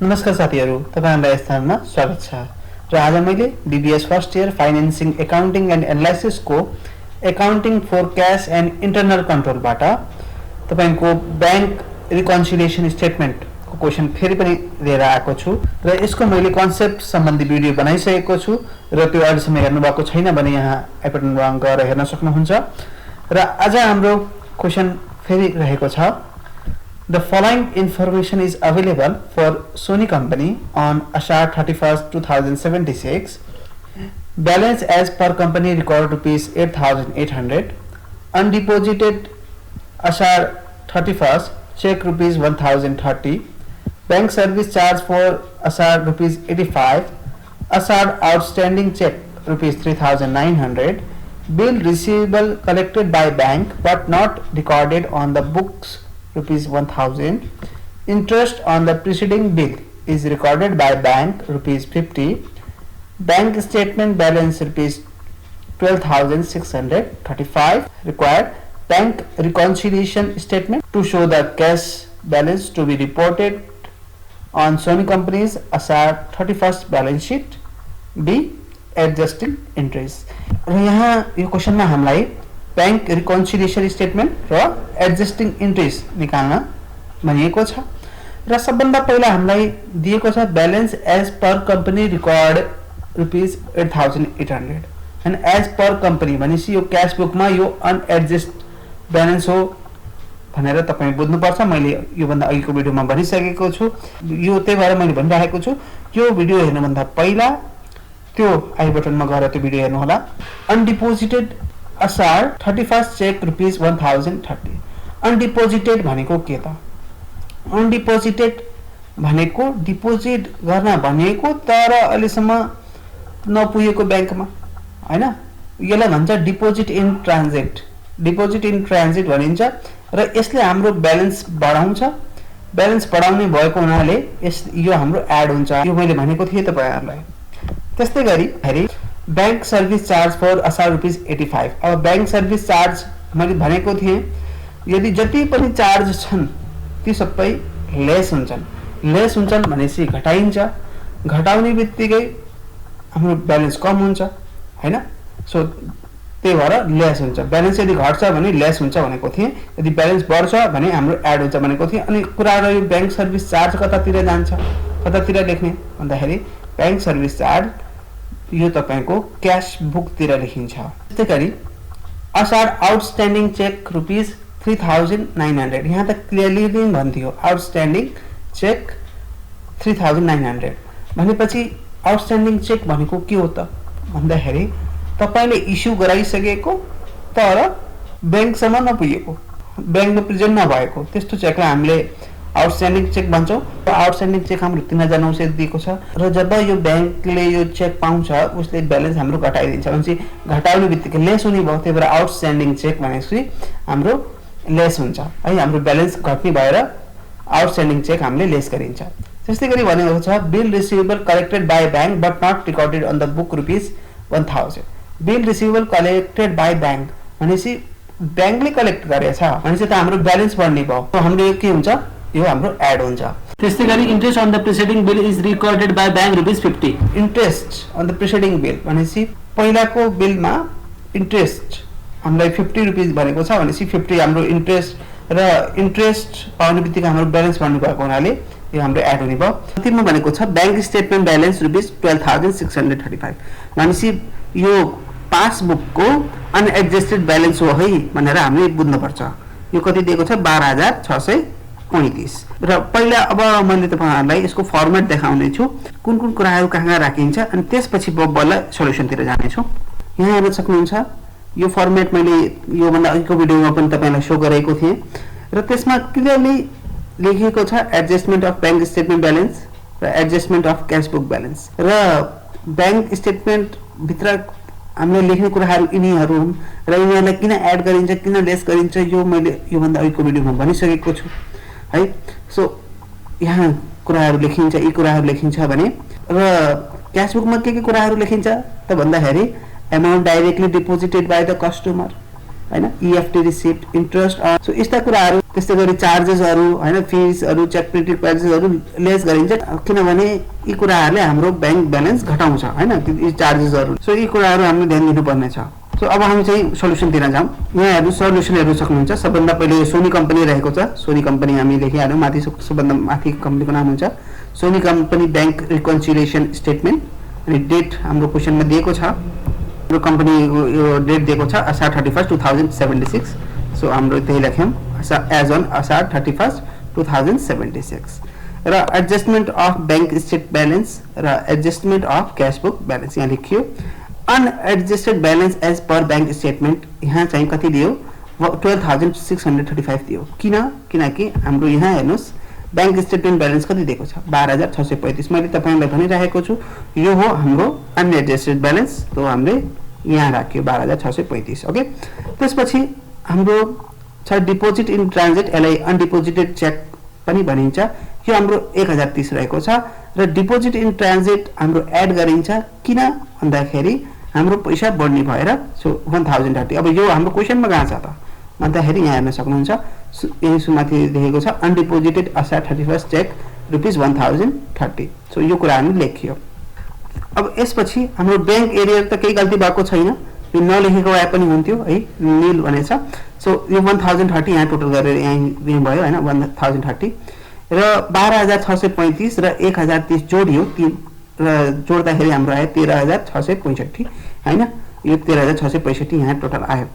नमस्कार साथीहरु, तपाईहरुलाई स्थानमा स्वागत छ। र आज मैले BBS first year financing accounting and analysis को accounting for cash and internal control बाट तपाईको बैंक रिकन्सिलिएसन स्टेटमेन्ट को क्वेशन फेरि पनि लिएर आएको छु र यसको मैले कन्सेप्ट सम्बन्धी भिडियो बनाइसकेको छु र त्यो अहिलेसम्म हेर्नु भएको छैन भने यहाँ आई बटनमा गएर हेर्न सक्नुहुन्छ। र आज हाम्रो क्वेशन फेरि रहेको छ। The following information is available for Sony company on Ashar 31st 2076. Balance as per company record rupees 8,800. Undeposited Ashar 31st check rupees 1,030. Bank service charge for Ashar rupees 85. Ashar outstanding check rupees 3,900. Bill receivable collected by bank but not recorded on the books rupees 1,000. Interest on the preceding bill is recorded by bank rupees 50. Bank statement balance rupees 12,635. Required bank reconciliation statement to show the cash balance to be reported on Sony company's Ashar 31st balance sheet. B. Adjusting interest. र यहाँ यो क्वेशनमा हामीलाई bank reconciliation statement र adjusting interest निकाल्न भनिएको छ। र सबभन्दा पहिला हामीलाई दिएको छ balance as per company record rupees 8,800 and as per company भनेपछि यो क्याश बुकमा यो अनएडजस्ट ब्यालेन्स हो भनेर तपाई बुझ्नुपर्छ। मैले यो भन्दा अघिको भिडियोमा भनिसकेको छु, यो त्यही भएर मैले भनिराखेको छु। यो भिडियो हेर्नुभन्दा पहिला त्यो आई बटनमा गएर त्यो भिडियो हेर्नु होला। अनडिपोजिटेड Ashar 31st check rupees 1,030. Undeposited भनेको के त? Undeposited भनेको डिपोजिट गर्न भनेको तर अहिलेसम्म नपुगेको बैंकमा हैन, यसलाई भन्छ deposit in transit. Deposit in transit भनिन्छ र यसले हाम्रो ब्यालेन्स बढाउँछ। ब्यालेन्स बढाउने भएको हुनाले यो हाम्रो एड हुन्छ। यो मैले भनेको थिए तपाईहरुलाई। त्यस्तै गरी bank service charge for Ashar rupees 85। अब बैंक सर्भिस चार्ज मैले भनेको थिए यदि जति पनि चार्ज छन् ती सबै लेस हुन्छन्। लेस हुन्छन् भनेपछि घटाइन्छ। घटाउने बित्तिकै हाम्रो ब्यालेन्स कम हुन्छ हैन। सो त्यही भएर लेस हुन्छ। ब्यालेन्स यदि घट्छ भने लेस हुन्छ भनेको थिए, यदि ब्यालेन्स बढ्छ भने हाम्रो एड हुन्छ भनेको थिए। अनि कुरा रह्यो बैंक सर्भिस चार्ज कतातिर जान्छ, कतातिर लेख्ने भन्दाखेरि बैंक सर्भिस चार्ज यो तपाईको क्याश बुक तिर लेखिन्छ। त्यस्तै गरी Ashar आउटस्ट्यान्डिङ चेक रुपीस 3,900। यहाँ त क्लियरली नै भन्थ्यो आउटस्ट्यान्डिङ चेक 3,900 भनेपछि आउटस्ट्यान्डिङ चेक भनेको के हो त भन्दाखेरि तपाईले इस्यु गराइसकेको तर बैंकसम्म नपुगेको, बैंकमा प्रेजेन्ट नभएको त्यस्तो चेकलाई हामीले आउटस्ट्यान्डिङ चेक भन्छौं। आउटस्ट्यान्डिङ चेक हाम्रो 3,900 दिएको छ र जब यो बैंकले यो चेक पाउँछ उसले ब्यालेन्स हाम्रो घटाइदिन्छ। भनेपछि घटाउने बित्तिकै लेस हुने भयो। त्यही भएर आउटस्ट्यान्डिङ चेक भनेपछि हाम्रो लेस हुन्छ है, हाम्रो ब्यालेन्स घट्ने भएर आउटस्ट्यान्डिङ चेक हामीले लेस गरिन्छ। त्यस्तै गरी भनेको छ bill receivable collected by bank but not recorded on the book rupees 1,000। Bill receivable collected by bank भनेपछि बैंकले कलेक्ट गरेछ भनेपछि त हाम्रो ब्यालेन्स बढ्ने भयो। हाम्रो यो के हुन्छ, यो हाम्रो एड हुन्छ। त्यस्तै गरी interest on the preceding bill is recorded by bank rupees 50। Interest on the preceding bill भनेपछि पहिलाको बिलमा इन्ट्रेस्ट हामीलाई 50 रुपैयाँ भनेको छ भनेपछि 50 हाम्रो इन्ट्रेस्ट र इन्ट्रेस्ट पाउने बित्तिकै हाम्रो ब्यालेन्स बढ्नु भएको हुनाले यो हाम्रो एड हुने भयो। अन्तिममा भनेको छ बैंक स्टेटमेन्ट ब्यालेन्स रुपीस 12,635 भनेपछि यो पासबुकको अनएडजस्टेड ब्यालेन्स हो है भनेर हामीले बुझ्नुपर्छ। यो कति दिएको छ 12,635 र पहिला अब मैले तपाईहरुलाई यसको फर्मेट देखाउने छु, कुन कुन कुराहरु कहाँ राखिन्छ अनि त्यसपछि बल्ल सल्युसन तिर जाने छु। यहाँ हेर्न सक्नुहुन्छ यो फर्मेट मैले यो भन्दा अघिको भिडियोमा पनि तपाईलाई शो गरेको थिए र त्यसमा क्लियरली लेखिएको छ adjustment of bank statement balance र adjustment of cash book balance. र बैंक स्टेटमेन्ट भित्र हामीले लेख्ने कुराहरु यिनीहरु हुन् र यिनीहरुलाई किन एड गरिन्छ, किन लेस गरिन्छ यो मैले यो भन्दा अघिको भिडियोमा भनिसकेको छु है। सो यहाँ कुराहरु लेखिन्छ, यी कुराहरु लेखिन्छ भने र क्याश बुकमा के कुराहरु लेखिन्छ त भन्दाखेरि amount directly deposited by the customer हैन, EFT रिसिप्ट, इन्ट्रेस्ट सो यस्ता कुराहरू, त्यस्तै गरी चार्जेसहरू हैन, फिसहरू, चेक प्रिन्टिङ प्राइसेसहरू लेस गरिन्छ किनभने यी कुराहरूले हाम्रो ब्याङ्क ब्यालेन्स घटाउँछ हैन, यी चार्जेसहरू। सो यी कुराहरू हामीले ध्यान दिनुपर्ने छ। सो अब हामी चाहिँ सल्युसनतिर जाउँ। यहाँ हेर्नु सल्युसन हेर्न सक्नुहुन्छ। सबभन्दा पहिले सोनी कम्पनी रहेको छ। सोनी कम्पनी हामी लेखिहाल्यौँ, माथि सबभन्दा माथि कम्पनीको नाम हुन्छ Sony company bank reconciliation statement अनि डेट हाम्रो क्वेसनमा दिएको छ। हाम्रो कम्पनीको यो डेट दिएको छ असार 31 2076। सो हाम्रो त्यही लेख्यौँ एज अन असार 31 2076 र adjustment of bank state balance र adjustment of cash book balance यहाँ लेखियो। Unadjusted balance as per bank statement यहाँ चाहिँ कति दियो 12,635 दियो। किनकि हाम्रो यहाँ हेर्नुहोस् ब्याङ्क स्टेटमेन्ट ब्यालेन्स कति दिएको छ 12,635। मैले तपाईँलाई भनिरहेको छु यो हो हाम्रो अनएडजस्टेड ब्यालेन्स, तो हामीले यहाँ राख्यो 12,635। ओके, त्यसपछि हाम्रो छ डिपोजिट इन ट्रान्जिट, यसलाई अनडिपोजिटेड चेक पनि भनिन्छ। यो हाम्रो 1030 रहेको छ र डिपोजिट इन ट्रान्जिट हाम्रो एड गरिन्छ किन भन्दाखेरि हाम्रो पैसा बढ्ने भएर सो 1030। अब यो हाम्रो क्वेसनमा कहाँ छ त भन्दाखेरि यहाँ हेर्न सक्नुहुन्छ यही सुमाथि लेखेको छ अनडिपोजिटेड असार 31 चेक ₹1030। सो यो कुरा हामी लेखियो। अब यसपछि हाम्रो ब्याङ्क एरियर त केही गल्ती भएको छैन, यो नलेखेको भए पनि हुन्थ्यो है, नील भनेछ। सो यो 1030 यहाँ टोटल गरेर यहाँ भयो हैन 1030 र 12,635 र 1,030 जोडियो र जोड्दाखेरि हाम्रो आयो 13,665 हैन, यो 13,665 यहाँ टोटल आयो।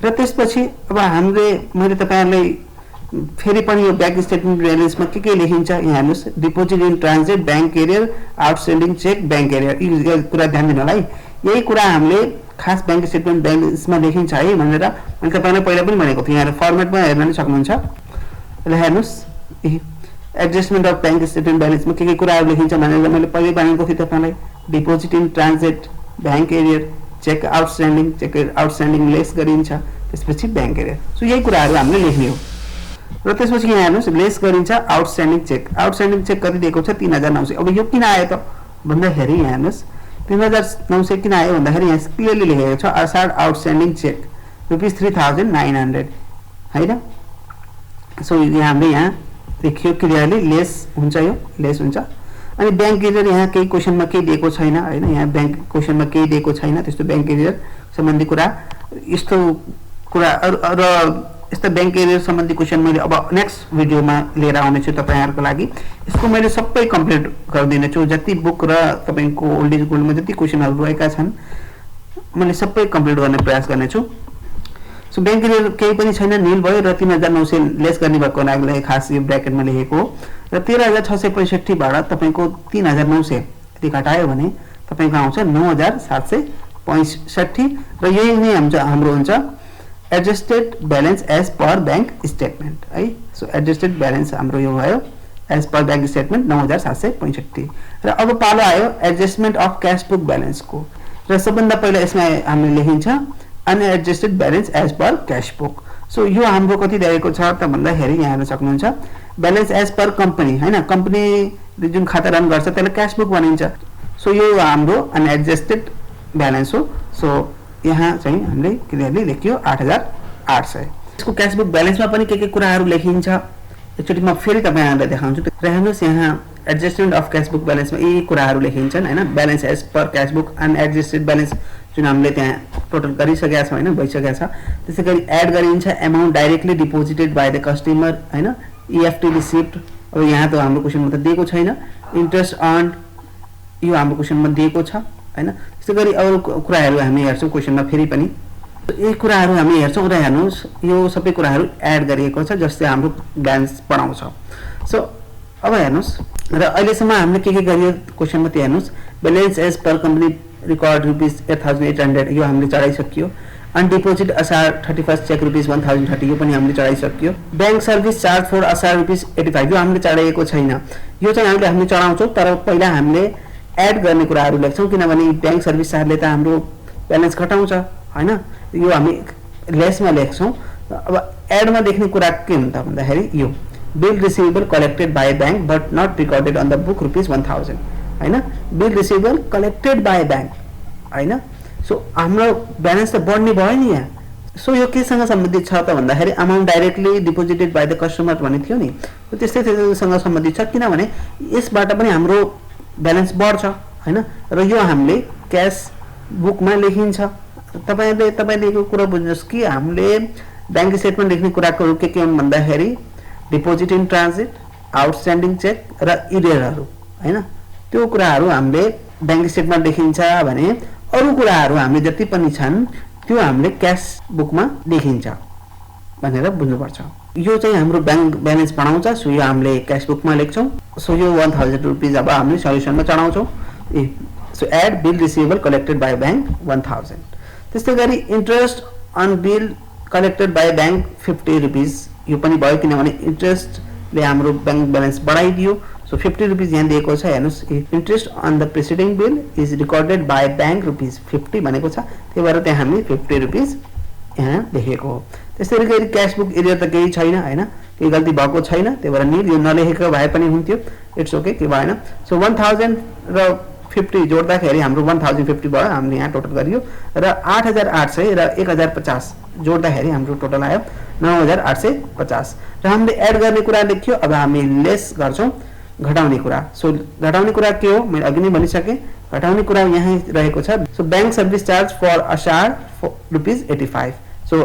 र त्यसपछि अब हामीले मैले तपाईहरुलाई फेरि पनि यो ब्याङ्क स्टेटमेन्ट ब्यालेन्समा के लेखिन्छ यहाँ हेर्नुस् deposit in transit bank arrear outstanding cheque bank arrear यो कुरा ध्यान दिनु होला है। यही कुरा हामीले खास ब्याङ्क स्टेटमेन्ट ब्यालेन्समा लेखिन्छ है भनेर मैले तपाईलाई पहिला पनि भनेको थिएँ। यहाँ फर्मेटमा हेर्न पनि सक्नुहुन्छ। ल हेर्नुस् एडजस्टमेन्ट अफ ब्याङ्क स्टेटमेन्ट ब्यालेन्समा के कुराहरू लेखिन्छ भनेर मैले पहिल्यै भनेको थिएँ तपाईलाई। Deposit in transit bank arrear cheque outstanding less गरिन्छ, त्यसपछि ब्याङ्क एरियर। सो यही कुराहरू हामीले लेख्ने हो। र त्यसपछि यहाँ हेर्नुस् लेस गरिन्छ आउटस्ट्यान्डिङ चेक कति दिएको छ 3,900। अब यो किन आयो त भन्दाखेरि यहाँ हेर्नुस् 3,900 किन आयो भन्दाखेरि यहाँ क्लियरली लेखेको छ असार आउटस्ट्यान्डिङ चेक ₹3,900 हैन। सो यहाँ हामीले यहाँ देखियो क्लियरली लेस हुन्छ, यो लेस हुन्छ। अनि ब्याङ्क एरियर यहाँ केही क्वेसनमा केही दिएको छैन हैन, यहाँ ब्याङ्क क्वेसनमा केही दिएको छैन त्यस्तो ब्याङ्क एरियर सम्बन्धी कुरा। यस्तो कुरा र यस्तो ब्याङ्क एरियर सम्बन्धी क्वेसन मैले अब नेक्स्ट भिडियोमा लिएर आउने छु तपाईहरुको लागि। यसको मैले सबै कम्प्लिट गर्दिने छु, जति बुक र तपाईको ओल्ड एज गोल्डमा जति क्वेसनहरु रहेका छन् मैले सबै कम्प्लिट गर्ने प्रयास गर्ने छु। सो ब्याङ्क एरियर केही पनि छैन, नील भयो र 3,900 लेस गर्ने भएको लागि खास यो ब्र्याकेटमा लेखेको हो। र 13,665 बाट तपाईको 3,900 यदि घटायो भने तपाईको आउँछ 9,765 र यही नै हाम्रो हुन्छ adjusted balance as per bank statement है। सो एडजस्टेड ब्यालेन्स हाम्रो यो भयो एज पर ब्याङ्क स्टेटमेन्ट 9,765 र अब पालो आयो एडजस्टमेन्ट अफ क्याश बुक ब्यालेन्सको। र सबभन्दा पहिला यसमा हामीले लेखिन्छ unadjusted balance as per cash book. So यो हाम्रो कति दिएको छ त भन्दाखेरि यहाँ हेर्न सक्नुहुन्छ ब्यालेन्स एज पर कम्पनी हैन, कम्पनीले जुन खाता रन गर्छ त्यसलाई क्याश बुक भनिन्छ। सो यो हाम्रो अनएडजस्टेड ब्यालेन्स हो। सो यहाँ चाहिँ हामीले क्लियरली लेखियो 8,800। यसको क्याश बुक ब्यालेन्समा पनि के कुराहरू लेखिन्छ एकचोटि म फेरि तपाईहरुलाई देखाउँछु। र हेर्नुस् यहाँ एडजस्टमेन्ट अफ क्याश बुक ब्यालेन्समा यी कुराहरू लेखिन्छन् हैन, balance as per cash book unadjusted balance जुन हामीले त्यहाँ टोटल गरिसकेका छौँ हैन, भइसकेका छ। त्यसै गरी एड गरिन्छ amount directly deposited by the customer हैन, EFT रिसिप्ट। अब यहाँ त हाम्रो क्वेसनमा त दिएको छैन। इन्ट्रेस्ट अर्न्ड यो हाम्रो क्वेसनमा दिएको छ हैन। त्यसै गरी अरु कुराहरू हामी हेर्छौँ क्वेसनमा फेरि पनि यी कुराहरू हामी हेर्छौँ र हेर्नुस् यो सबै कुराहरू एड गरिएको छ जसले हाम्रो ब्यालेन्स बढाउँछ। सो अब हेर्नुस् र अहिलेसम्म हामीले के गरियो क्वेसनमा त्यो हेर्नुस् balance as per company record ₹8,800 यो हामीले चढाइसकियो। अनडिपोजिट असार 31 चेक ₹1030 यो पनि हामीले चढाइसकियो। ब्याङ्क सर्भिस चार्ज फर असार ₹85 यो हामीले चढाइएको छैन। यो चाहिँ हामीले चढाउँछौँ तर पहिला हामीले एड गर्ने कुराहरू लेख्छौँ किनभने ब्याङ्क सर्भिस चार्जले त हाम्रो ब्यालेन्स घटाउँछ हैन, यो हामी लेसमा लेख्छौँ। अब एडमा लेख्ने कुरा के हुन्छ भन्दाखेरि यो bill receivable collected by bank but not recorded on the book ₹1000 हैन, bill receivable collected by bank हैन। सो हाम्रो ब्यालेन्स त बढ्ने भयो नि यहाँ। सो यो केसँग सम्बन्धित छ त भन्दाखेरि amount directly deposited by the customer भन्ने थियो नि, त्यस्तै त्यससँग सम्बन्धित छ किनभने यसबाट पनि हाम्रो ब्यालेन्स बढ्छ हैन, र यो हामीले क्यास बुकमा लेखिन्छ। तपाईले यो कुरा बुझ्नुस् कि हामीले ब्याङ्क स्टेटमेन्ट लेख्ने कुराहरू के हुन् भन्दाखेरि deposit in transit, outstanding cheque र इरेरहरू हैन, त्यो कुराहरू हामीले ब्याङ्क स्टेटमेन्ट लेखिन्छ भने अरू कुराहरू हामीले जति पनि छन् त्यो हामीले क्यास बुकमा लेखिन्छ भनेर बुझ्नुपर्छ। यो चाहिँ हाम्रो ब्याङ्क ब्यालेन्स बनाउँछ। सो यो हामीले क्यास बुकमा लेख्छौँ। सो यो 1000 रुपीज अब हामीले सल्युसनमा चढाउँछौँ। So add bill receivable collected by bank 1000। त्यस्तै गरी interest on bill collected by bank 50 rupees, यो पनि भयो किनभने इन्ट्रेस्टले हाम्रो ब्याङ्क ब्यालेन्स बढाइदियो। सो 50 रुपीज यहाँ दिएको छ, हेर्नुहोस् interest on the preceding bill is recorded by bank rupees 50 भनेको छ, त्यही भएर त्यहाँ हामी 50 रुपीज यहाँ लेखेको हो। त्यस्तै गरी क्यास बुक एरिया त केही छैन हैन, केही गल्ती भएको छैन, त्यही भएर निल यो नलेखेको भए पनि हुन्थ्यो, इट्स ओके, के भएन। सो 1000 र 50 जोड्दाखेरि हाम्रो 1050 भयो, हामीले यहाँ टोटल गरियो, र 8800 र 1050 जोड्दाखेरि हाम्रो टोटल आयो 9850। र हामीले एड गर्ने कुरा लेख्यो, अब हामी लेस गर्छौँ घटाउने कुरा। सो घटाउने कुरा के हो मैले अघि नै भनिसकेँ, घटाउने कुरा यहाँ रहेको छ। So bank service charge for Asar rupees 85। So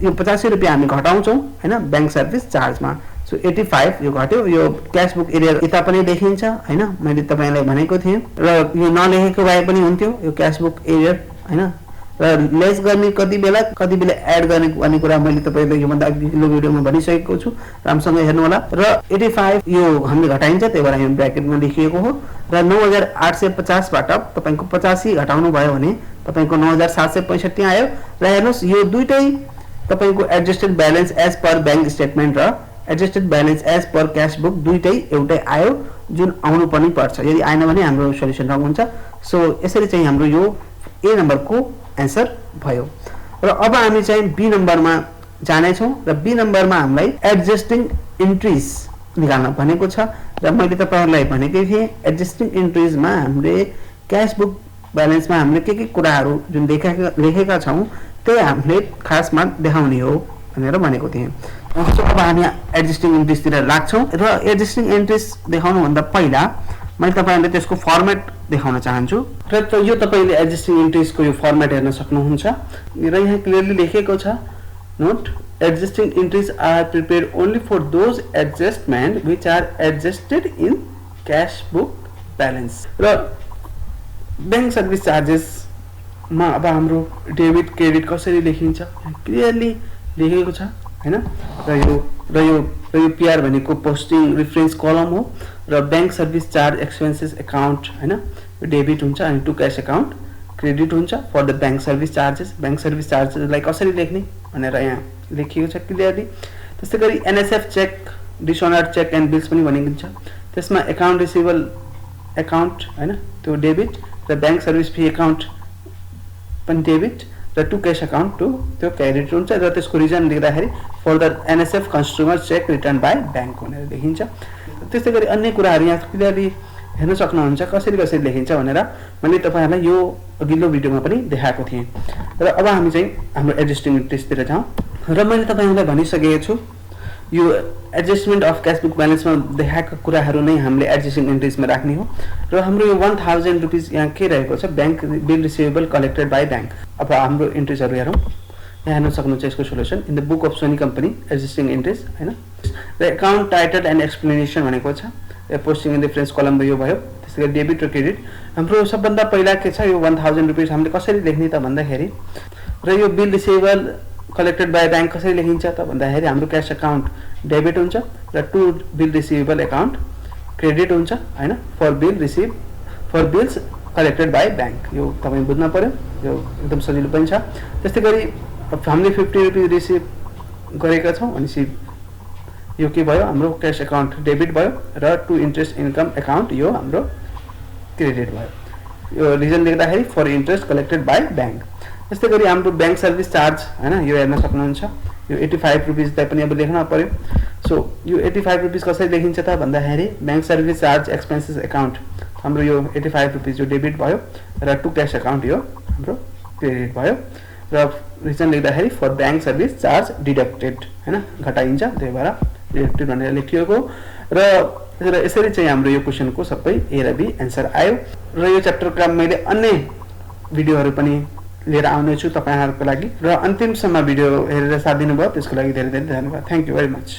यो 85 रुपियाँ हामी घटाउँछौँ हैन ब्याङ्क सर्भिस चार्जमा। सो 85 यो घट्यो। यो क्यास बुक एरिया यता पनि लेखिन्छ हैन, मैले तपाईलाई भनेको थिएँ, र यो नलेखेको भए पनि हुन्थ्यो यो क्यास बुक एरिया हैन। र लेस गर्ने कति बेला एड गर्ने भन्ने कुरा मैले तपाईलाई योभन्दा अघिल्लो भिडियोमा भनिसकेको छु, राम्रोसँग हेर्नु होला। र 85 यो हामीले घटाइन्छ, त्यही भएर यहाँ ब्र्याकेटमा लेखिएको हो। र 9850 बाट तपाईको 85 घटाउनु भयो भने तपाईको 9765 आयो। र हेर्नुस् यो दुईटै तपाईको adjusted balance as per bank statement र adjusted balance as per cash book दुईटै एउटै आयो, जुन आउनु पनि पर्छ। यदि आएन भने हाम्रो सोल्युसन रङ हुन्छ। सो यसरी चाहिँ हाम्रो यो ए नम्बरको एन्सर भयो। र अब हामी चाहिँ बी नम्बरमा जानेछौँ, र बी नम्बरमा हामीलाई एडजस्टिङ इन्ट्रिज निकाल्न भनेको छ। र मैले तपाईहरुलाई भनेकै थिएँ एडजस्टिङ इन्ट्रिजमा हामीले क्यास बुक ब्यालेन्समा हामीले के कुराहरू जुन लेखेका छौँ त्यही हामीले खासमा देखाउने हो भनेर भनेको थिएँ। अब हामी एडजस्टिङ इन्ट्रिजतिर लाग्छौँ, र एडजस्टिङ इन्ट्रिज देखाउनुभन्दा पहिला मैले तपाईहरुलाई त्यसको फर्मेट देखाउन चाहन्छु। र यो तपाईले एडजस्टिङ इन्ट्रिजको यो फर्मेट हेर्न सक्नुहुन्छ, र यहाँ क्लियरली लेखेको छ note adjusting entries are prepared only for those adjustment which are adjusted in cash book balance. र ब्याङ्क सर्भिस चार्जेसमा अब हाम्रो डेबिट क्रेडिट कसरी लेखिन्छ क्लियरली लेखेको छ हैन। र यो पीआर भनेको पोस्टिङ रेफरेन्स कलम हो, र bank service charge expenses account हैन डेबिट हुन्छ, अनि टु क्यास अकाउन्ट क्रेडिट हुन्छ for the bank service charges. Bank service चार्जेसलाई कसरी लेख्ने भनेर यहाँ लेखिएको छ क्लियरली। त्यस्तै गरी NSF cheque, dishonoured cheque and bills पनि भनिन्छ, त्यसमा अकाउन्ट रिसिभेबल अकाउन्ट हैन त्यो डेबिट, र ब्याङ्क सर्भिस फी अकाउन्ट पनि डेबिट, र टु क्यास अकाउन्ट त्यो क्रेडिट हुन्छ। र त्यसको रिजन लेख्दाखेरि for the NSF consumer cheque return by bank भनेर लेखिन्छ। त्यस्तै गरी अन्य कुराहरू यहाँ क्लियरली हेर्न सक्नुहुन्छ कसरी लेखिन्छ भनेर मैले तपाईहरुलाई यो अघिल्लो भिडियोमा पनि देखाएको थिएँ। र अब हामी चाहिँ हाम्रो एडजस्टिङ इन्ट्रिजतिर जाउँ। र मैले तपाईहरुलाई भनिसकेको छु यो एडजस्टमेन्ट अफ क्यास बुक ब्यालेन्समा देखाएका कुराहरू नै हामीले एडजस्टिङ इन्ट्रिजमा राख्ने हो। र हाम्रो यो 1000 रुपीज यहाँ के रहेको छ bank bill receivable collected by bank. अब हाम्रो इन्ट्रिजहरू हेरौँ, यहाँ हेर्न सक्नुहुन्छ यसको solution in the book of Sony company adjusting entries हैन। र अकाउन्ट टाइटल एन्ड एक्सप्लेनेसन भनेको छ, पोस्टिङ इन रेफरेन्स कलम यो भयो। त्यसै गरी डेबिट र क्रेडिट हाम्रो सबभन्दा पहिला के छ यो 1000 रुपीज हामीले कसरी लेख्ने त भन्दाखेरि, र यो bill receivable collected by bank कसरी लेखिन्छ त भन्दाखेरि हाम्रो क्यास अकाउन्ट डेबिट हुन्छ, र to bill receivable account credit हुन्छ हैन for bills collected by bank. यो तपाईँ बुझ्न पर्यो, यो एकदम सजिलो पनि छ। त्यस्तै गरी हामीले 50 रुपीज रिसिभ गरेका छौँ भनेपछि यो के भयो हाम्रो क्यास अकाउन्ट डेबिट भयो, र टु इन्ट्रेस्ट इन्कम अकाउन्ट यो हाम्रो क्रेडिट भयो। यो रिजन लेख्दाखेरि for interest collected by bank. त्यस्तै गरी हाम्रो ब्याङ्क सर्भिस चार्ज हैन यो हेर्न सक्नुहुन्छ, यो 85 रुपीजलाई पनि अब लेख्न पर्यो। सो यो 85 रुपीज कसरी लेखिन्छ त भन्दाखेरि bank service charge expenses account हाम्रो यो 85 रुपीज जो डेबिट भयो, र टु क्यास अकाउन्ट यो हाम्रो क्रेडिट भयो। र रिजन लेख्दाखेरि for bank service charge deducted हैन घटाइन्छ त्यही भएर डिडक्टेड भनेर लेखिएको र यसरी चाहिँ हाम्रो यो क्वेशनको सबै ए र बी आन्सर आयो र यो च्याप्टरका मैले अन्य भिडियोहरू पनि लिएर आउने छु तपाईहरुको लागि र अन्तिमसम्म भिडियो हेरेर साथ दिनुभयो त्यसको लागि धेरै धेरै धन्यवाद थ्यांक यू भेरी मच